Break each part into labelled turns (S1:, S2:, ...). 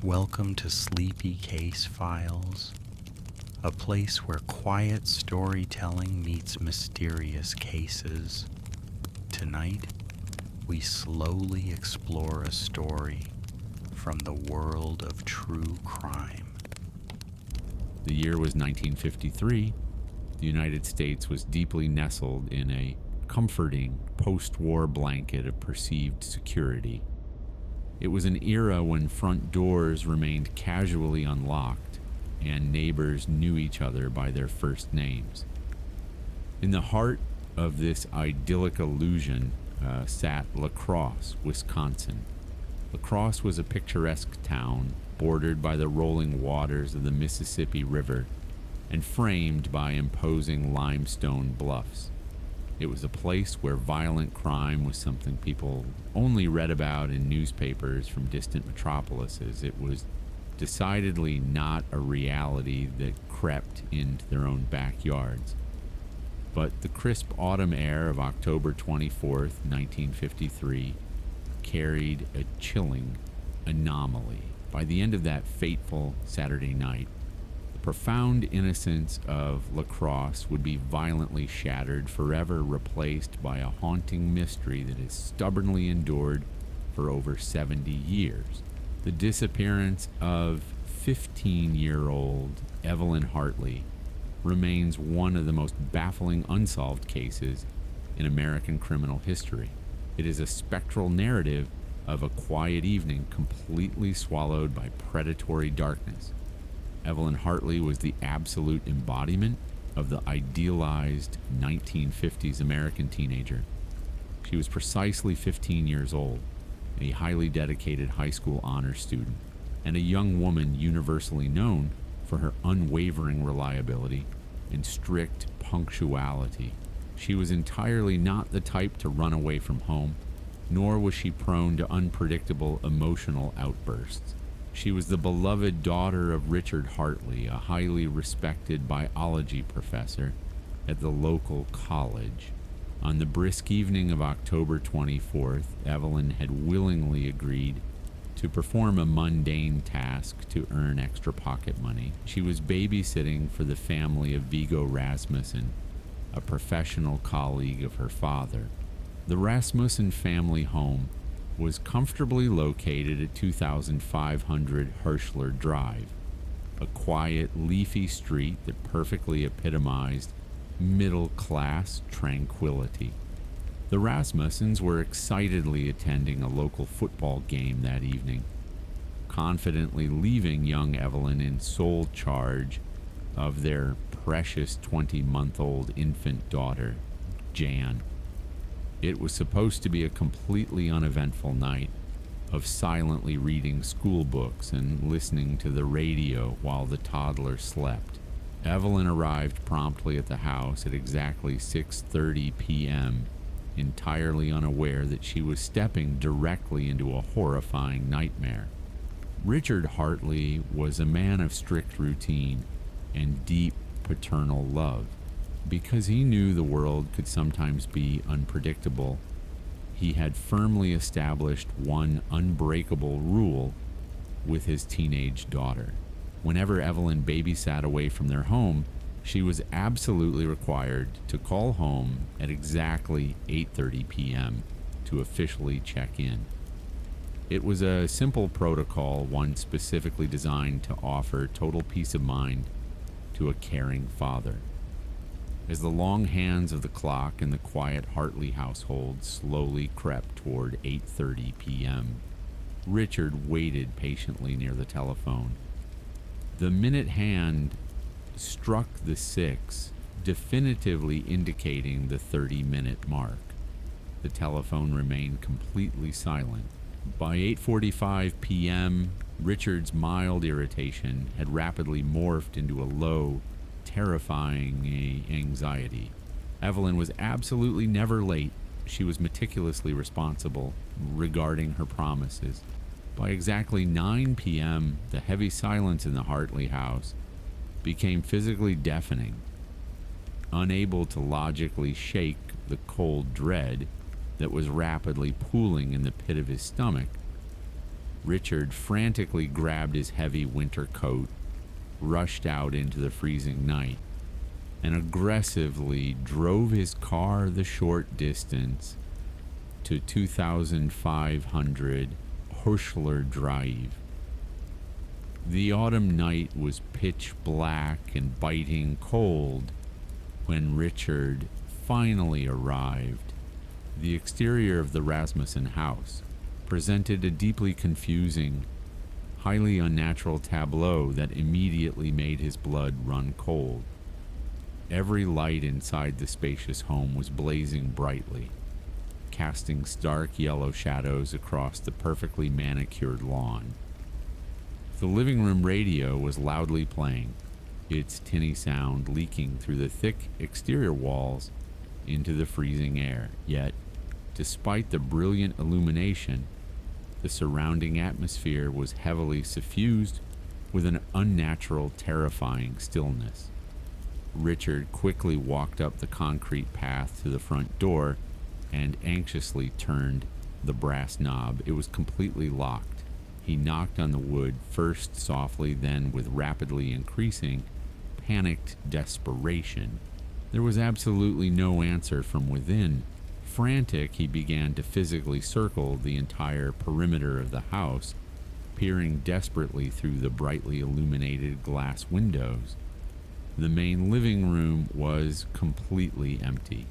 S1: Welcome to Sleepy Case Files, a place where quiet storytelling meets mysterious cases. Tonight, we slowly explore a story from the world of true crime.
S2: The year was 1953. The United States was deeply nestled in a comforting post-war blanket of perceived security. It was an era when front doors remained casually unlocked and neighbors knew each other by their first names. In the heart of this idyllic illusion sat La Crosse, Wisconsin. La Crosse was a picturesque town bordered by the rolling waters of the Mississippi River and framed by imposing limestone bluffs. It was a place where violent crime was something people only read about in newspapers from distant metropolises. It was decidedly not a reality that crept into their own backyards. But the crisp autumn air of October 24th, 1953, carried a chilling anomaly. By the end of that fateful Saturday night, the profound innocence of La Crosse would be violently shattered, forever replaced by a haunting mystery that has stubbornly endured for over 70 years. The disappearance of 15-year-old Evelyn Hartley remains one of the most baffling unsolved cases in American criminal history. It is a spectral narrative of a quiet evening completely swallowed by predatory darkness. Evelyn Hartley was the absolute embodiment of the idealized 1950s American teenager. She was precisely 15 years old, a highly dedicated high school honors student, and a young woman universally known for her unwavering reliability and strict punctuality. She was entirely not the type to run away from home, nor was she prone to unpredictable emotional outbursts. She was the beloved daughter of Richard Hartley, a highly respected biology professor at the local college. On the brisk evening of October 24th, Evelyn had willingly agreed to perform a mundane task to earn extra pocket money. She was babysitting for the family of Viggo Rasmussen, a professional colleague of her father. The Rasmussen family home was comfortably located at 2500 Hirschler Drive, a quiet, leafy street that perfectly epitomized middle-class tranquility. The Rasmussens were excitedly attending a local football game that evening, confidently leaving young Evelyn in sole charge of their precious 20-month-old infant daughter, Jan. It was supposed to be a completely uneventful night of silently reading school books and listening to the radio while the toddler slept. Evelyn arrived promptly at the house at exactly 6:30 p.m., entirely unaware that she was stepping directly into a horrifying nightmare. Richard Hartley was a man of strict routine and deep paternal love. Because he knew the world could sometimes be unpredictable, he had firmly established one unbreakable rule with his teenage daughter. Whenever Evelyn babysat away from their home, she was absolutely required to call home at exactly 8:30 p.m. to officially check in. It was a simple protocol, one specifically designed to offer total peace of mind to a caring father. As the long hands of the clock in the quiet Hartley household slowly crept toward 8:30 p.m., Richard waited patiently near the telephone. The minute hand struck the 6, definitively indicating the 30-minute mark. The telephone remained completely silent. By 8:45 p.m., Richard's mild irritation had rapidly morphed into a low, terrifying anxiety. Evelyn was absolutely never late. She was meticulously responsible regarding her promises. By exactly 9 p.m., the heavy silence in the Hartley house became physically deafening. Unable to logically shake the cold dread that was rapidly pooling in the pit of his stomach, Richard frantically grabbed his heavy winter coat, rushed out into the freezing night, and aggressively drove his car the short distance to 2500 Horschler Drive. The autumn night was pitch black and biting cold when Richard finally arrived. The exterior of the Rasmussen house presented a deeply confusing, highly unnatural tableau that immediately made his blood run cold. Every light inside the spacious home was blazing brightly, casting stark yellow shadows across the perfectly manicured lawn. The living room radio was loudly playing, its tinny sound leaking through the thick exterior walls into the freezing air. Yet, despite the brilliant illumination, the surrounding atmosphere was heavily suffused with an unnatural, terrifying stillness. Richard quickly walked up the concrete path to the front door and anxiously turned the brass knob. It was completely locked. He knocked on the wood, first softly, then with rapidly increasing, panicked desperation. There was absolutely no answer from within. Frantic, he began to physically circle the entire perimeter of the house, peering desperately through the brightly illuminated glass windows. The main living room was completely empty.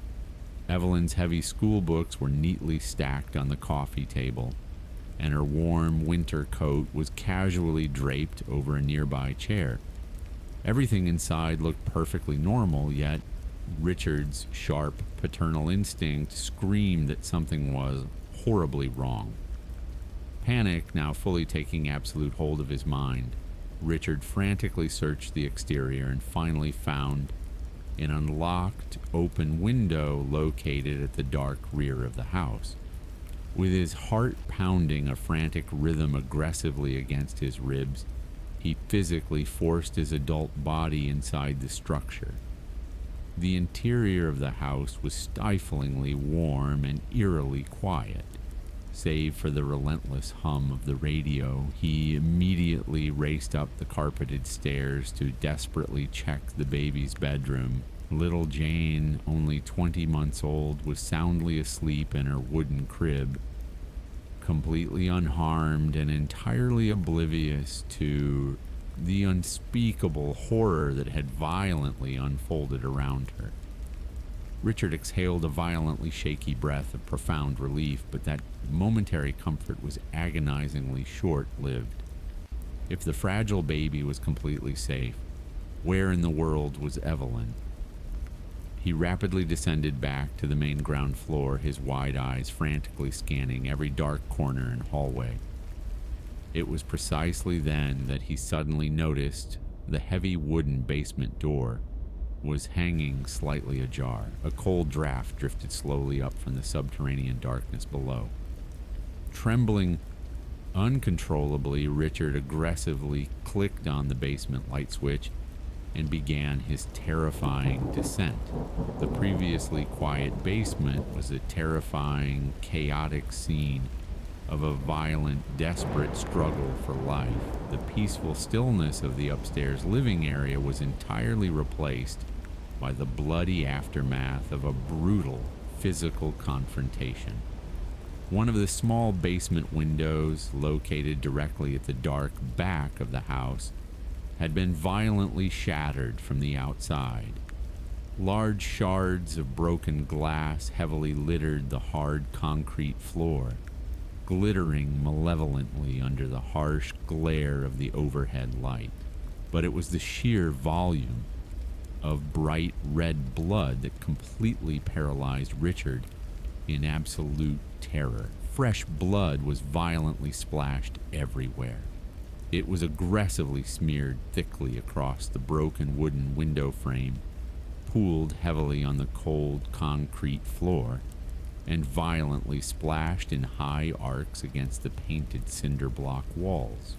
S2: Evelyn's heavy school books were neatly stacked on the coffee table, and her warm winter coat was casually draped over a nearby chair. Everything inside looked perfectly normal, yet Richard's sharp paternal instinct screamed that something was horribly wrong. Panic now fully taking absolute hold of his mind, Richard frantically searched the exterior and finally found an unlocked open window located at the dark rear of the house. With his heart pounding a frantic rhythm aggressively against his ribs, he physically forced his adult body inside the structure. The interior of the house was stiflingly warm and eerily quiet. Save for the relentless hum of the radio, he immediately raced up the carpeted stairs to desperately check the baby's bedroom. Little Jane, only 20 months old, was soundly asleep in her wooden crib, completely unharmed and entirely oblivious to the unspeakable horror that had violently unfolded around her. Richard exhaled a violently shaky breath of profound relief, but that momentary comfort was agonizingly short-lived. If the fragile baby was completely safe, where in the world was Evelyn? He rapidly descended back to the main ground floor, his wide eyes frantically scanning every dark corner and hallway. It was precisely then that he suddenly noticed the heavy wooden basement door was hanging slightly ajar. A cold draft drifted slowly up from the subterranean darkness below. Trembling uncontrollably, Richard aggressively clicked on the basement light switch and began his terrifying descent. The previously quiet basement was a terrifying, chaotic scene of a violent, desperate struggle for life. The peaceful stillness of the upstairs living area was entirely replaced by the bloody aftermath of a brutal physical confrontation. One of the small basement windows, located directly at the dark back of the house, had been violently shattered from the outside. Large shards of broken glass heavily littered the hard concrete floor, glittering malevolently under the harsh glare of the overhead light. But it was the sheer volume of bright red blood that completely paralyzed Richard in absolute terror. Fresh blood was violently splashed everywhere. It was aggressively smeared thickly across the broken wooden window frame, pooled heavily on the cold concrete floor, and violently splashed in high arcs against the painted cinder block walls.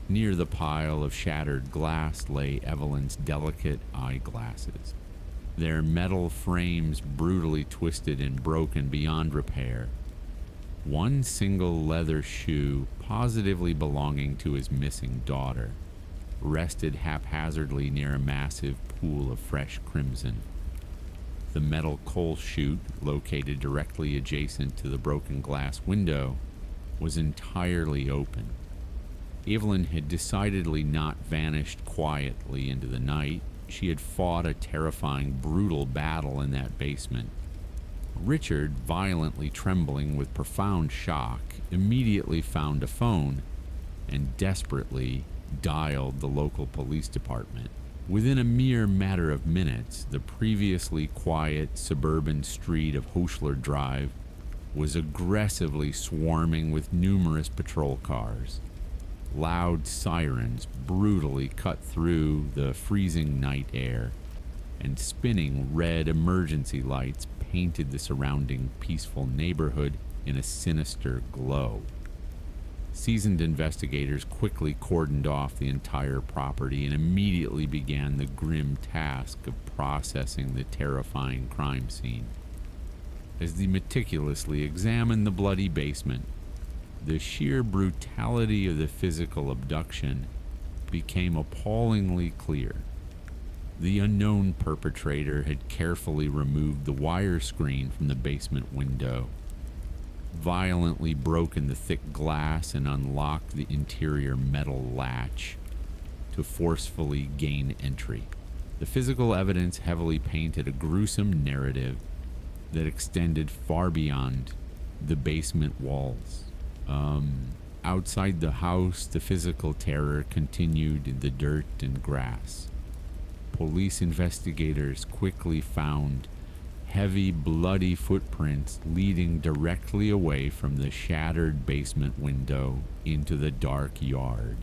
S2: Near the pile of shattered glass lay Evelyn's delicate eyeglasses, their metal frames brutally twisted and broken beyond repair. One single leather shoe, positively belonging to his missing daughter, rested haphazardly near a massive pool of fresh crimson. The metal coal chute, located directly adjacent to the broken glass window, was entirely open. Evelyn had decidedly not vanished quietly into the night. She had fought a terrifying, brutal battle in that basement. Richard, violently trembling with profound shock, immediately found a phone and desperately dialed the local police department. Within a mere matter of minutes, the previously quiet suburban street of Hochler Drive was aggressively swarming with numerous patrol cars. Loud sirens brutally cut through the freezing night air, and spinning red emergency lights painted the surrounding peaceful neighborhood in a sinister glow. Seasoned investigators quickly cordoned off the entire property and immediately began the grim task of processing the terrifying crime scene. As they meticulously examined the bloody basement, the sheer brutality of the physical abduction became appallingly clear. The unknown perpetrator had carefully removed the wire screen from the basement window, violently broken the thick glass, and unlocked the interior metal latch to forcefully gain entry. The physical evidence heavily painted a gruesome narrative that extended far beyond the basement walls. Outside the house, the physical terror continued in the dirt and grass. Police investigators quickly found heavy, bloody footprints leading directly away from the shattered basement window into the dark yard.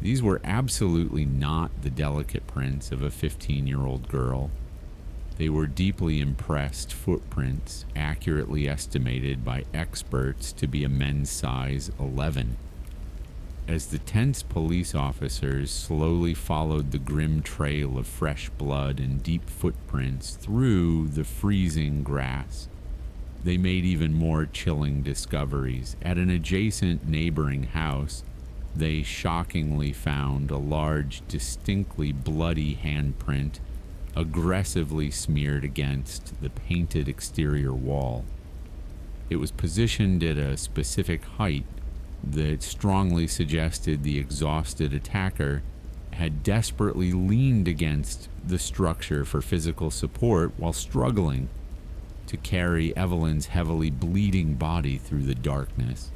S2: These were absolutely not the delicate prints of a 15-year-old girl. They were deeply impressed footprints, accurately estimated by experts to be a men's size 11. As the tense police officers slowly followed the grim trail of fresh blood and deep footprints through the freezing grass, they made even more chilling discoveries. At an adjacent neighboring house, they shockingly found a large, distinctly bloody handprint aggressively smeared against the painted exterior wall. It was positioned at a specific height that strongly suggested the exhausted attacker had desperately leaned against the structure for physical support while struggling to carry Evelyn's heavily bleeding body through the darkness.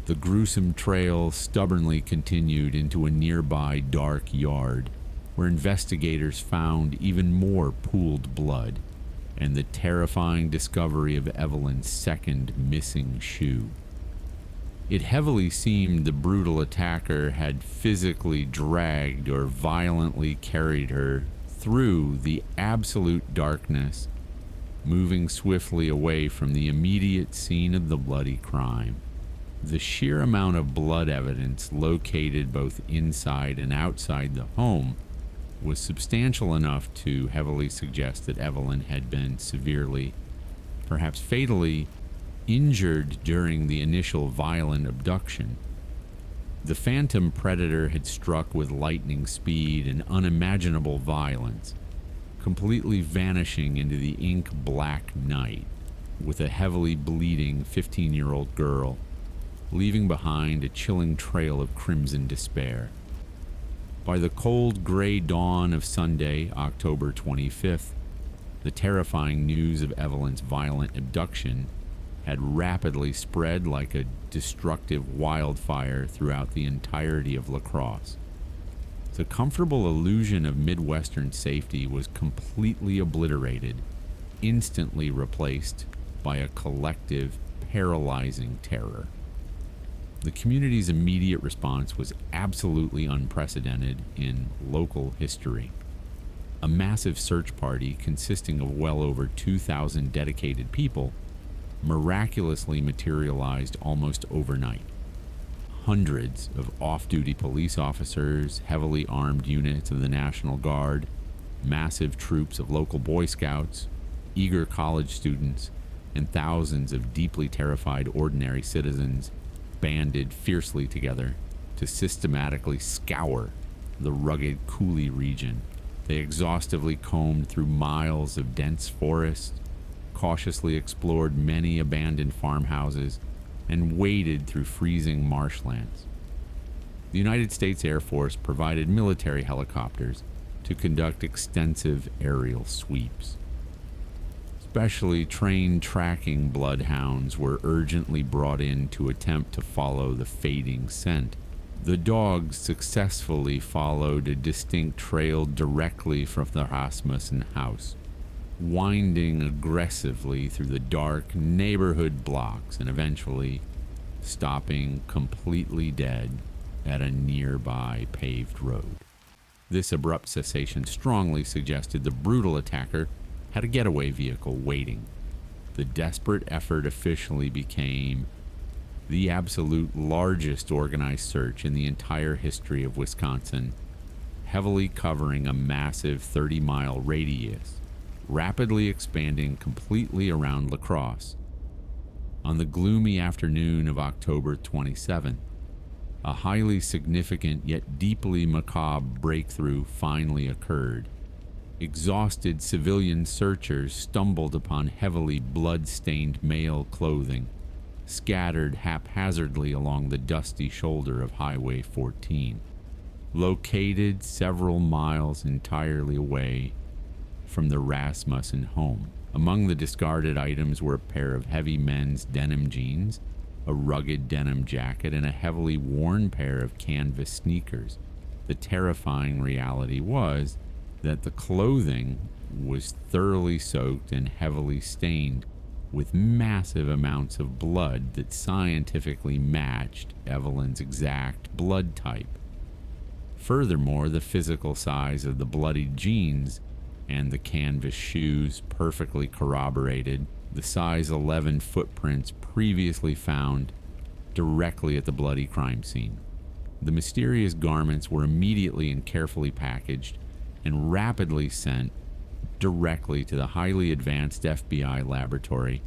S2: The gruesome trail stubbornly continued into a nearby dark yard, where investigators found even more pooled blood and the terrifying discovery of Evelyn's second missing shoe. It heavily seemed the brutal attacker had physically dragged or violently carried her through the absolute darkness, moving swiftly away from the immediate scene of the bloody crime. The sheer amount of blood evidence located both inside and outside the home was substantial enough to heavily suggest that Evelyn had been severely, perhaps fatally, injured during the initial violent abduction. The phantom predator had struck with lightning speed and unimaginable violence, completely vanishing into the ink-black night with a heavily bleeding 15-year-old girl, leaving behind a chilling trail of crimson despair. By the cold gray dawn of Sunday, October 25th, the terrifying news of Evelyn's violent abduction had rapidly spread like a destructive wildfire throughout the entirety of La Crosse. The comfortable illusion of Midwestern safety was completely obliterated, instantly replaced by a collective, paralyzing terror. The community's immediate response was absolutely unprecedented in local history. A massive search party consisting of well over 2,000 dedicated people miraculously materialized almost overnight. Hundreds of off-duty police officers, heavily armed units of the National Guard, massive troops of local Boy Scouts, eager college students, and thousands of deeply terrified ordinary citizens banded fiercely together to systematically scour the rugged coulee region. They exhaustively combed through miles of dense forest, cautiously explored many abandoned farmhouses, and waded through freezing marshlands. The United States Air Force provided military helicopters to conduct extensive aerial sweeps. Specially trained tracking bloodhounds were urgently brought in to attempt to follow the fading scent. The dogs successfully followed a distinct trail directly from the Rasmussen house, winding aggressively through the dark neighborhood blocks and eventually stopping completely dead at a nearby paved road. This abrupt cessation strongly suggested the brutal attacker had a getaway vehicle waiting. The desperate effort officially became the absolute largest organized search in the entire history of Wisconsin, heavily covering a massive 30-mile radius, rapidly expanding completely around La Crosse. On the gloomy afternoon of October 27th, a highly significant yet deeply macabre breakthrough finally occurred. Exhausted civilian searchers stumbled upon heavily blood-stained male clothing, scattered haphazardly along the dusty shoulder of Highway 14, located several miles entirely away from the Rasmussen home. Among the discarded items were a pair of heavy men's denim jeans, a rugged denim jacket, and a heavily worn pair of canvas sneakers. The terrifying reality was that the clothing was thoroughly soaked and heavily stained with massive amounts of blood that scientifically matched Evelyn's exact blood type. Furthermore, the physical size of the bloodied jeans and the canvas shoes perfectly corroborated the size 11 footprints previously found directly at the bloody crime scene. The mysterious garments were immediately and carefully packaged and rapidly sent directly to the highly advanced FBI laboratory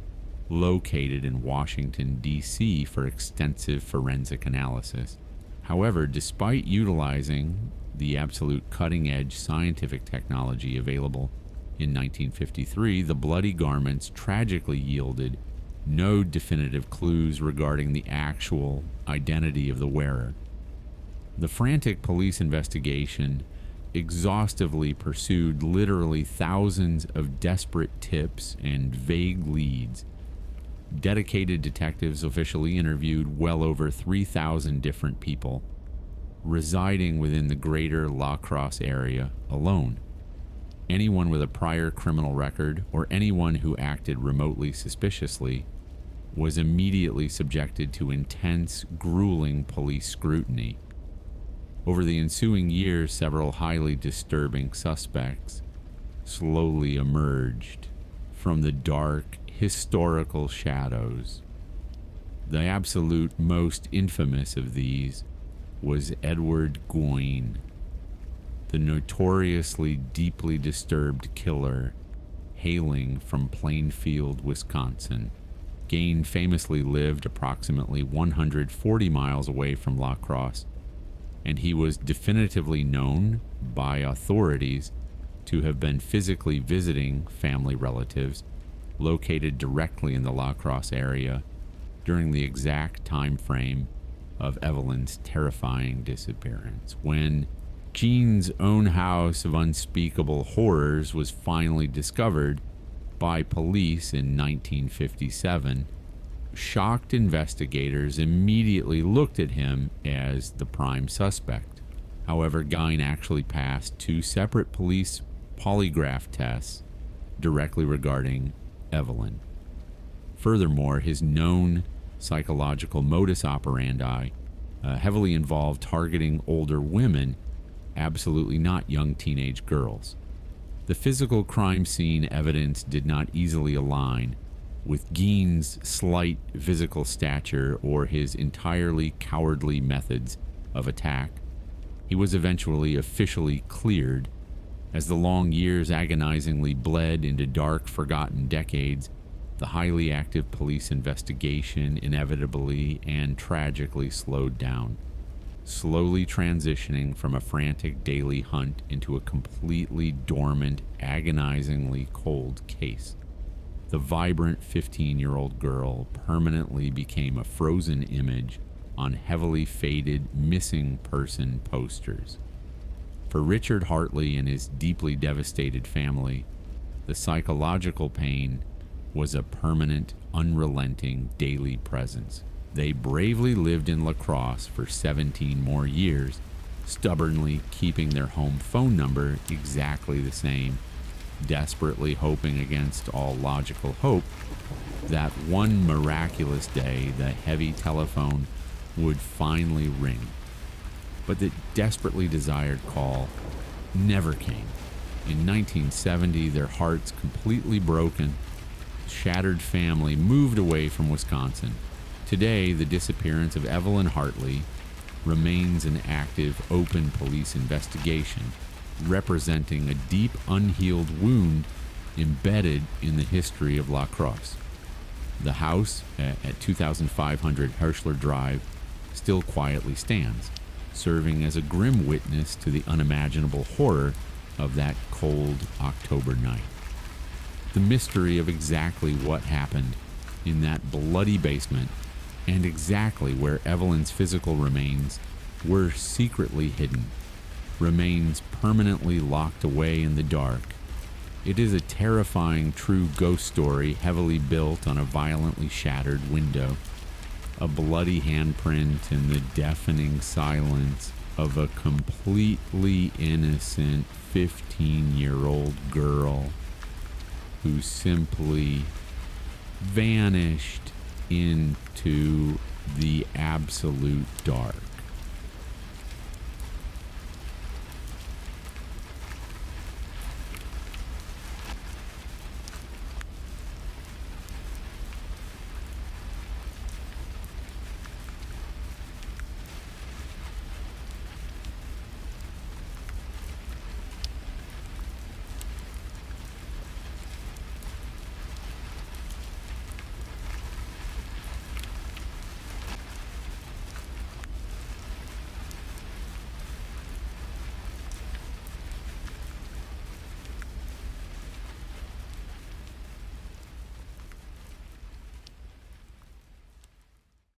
S2: located in Washington, D.C. for extensive forensic analysis. However, despite utilizing the absolute cutting-edge scientific technology available in 1953, the bloody garments tragically yielded no definitive clues regarding the actual identity of the wearer. The frantic police investigation exhaustively pursued literally thousands of desperate tips and vague leads. Dedicated detectives officially interviewed well over 3,000 different people residing within the greater La Crosse area alone. Anyone with a prior criminal record or anyone who acted remotely suspiciously was immediately subjected to intense, grueling police scrutiny. Over the ensuing years, several highly disturbing suspects slowly emerged from the dark, historical shadows. The absolute most infamous of these was Edward Goyne, the notoriously deeply disturbed killer hailing from Plainfield, Wisconsin. Goyne famously lived approximately 140 miles away from La Crosse, and he was definitively known by authorities to have been physically visiting family relatives located directly in the La Crosse area during the exact time frame of Evelyn's terrifying disappearance. When Jean's own house of unspeakable horrors was finally discovered by police in 1957, shocked investigators immediately looked at him as the prime suspect. However, Goyne actually passed 2 separate police polygraph tests directly regarding Evelyn. Furthermore, his known psychological modus operandi heavily involved targeting older women, absolutely not young teenage girls. The physical crime scene evidence did not easily align with Goyne's slight physical stature or his entirely cowardly methods of attack. He was eventually officially cleared. As the long years agonizingly bled into dark, forgotten decades, The highly active police investigation inevitably and tragically slowed down, slowly transitioning from a frantic daily hunt into a completely dormant, agonizingly cold case. The vibrant 15-year-old girl permanently became a frozen image on heavily faded missing person posters. For Richard Hartley and his deeply devastated family, the psychological pain was a permanent, unrelenting daily presence. They bravely lived in La Crosse for 17 more years, stubbornly keeping their home phone number exactly the same, desperately hoping against all logical hope that one miraculous day the heavy telephone would finally ring. But the desperately desired call never came. In 1970, their hearts completely broken, shattered family moved away from Wisconsin. Today, the disappearance of Evelyn Hartley remains an active, open police investigation, representing a deep, unhealed wound embedded in the history of La Crosse. The house at 2500 Hirschler Drive still quietly stands, serving as a grim witness to the unimaginable horror of that cold October night. The mystery of exactly what happened in that bloody basement and exactly where Evelyn's physical remains were secretly hidden remains permanently locked away in the dark. It is a terrifying true ghost story heavily built on a violently shattered window, a bloody handprint in the deafening silence of a completely innocent 15-year-old girl who simply vanished into the absolute dark.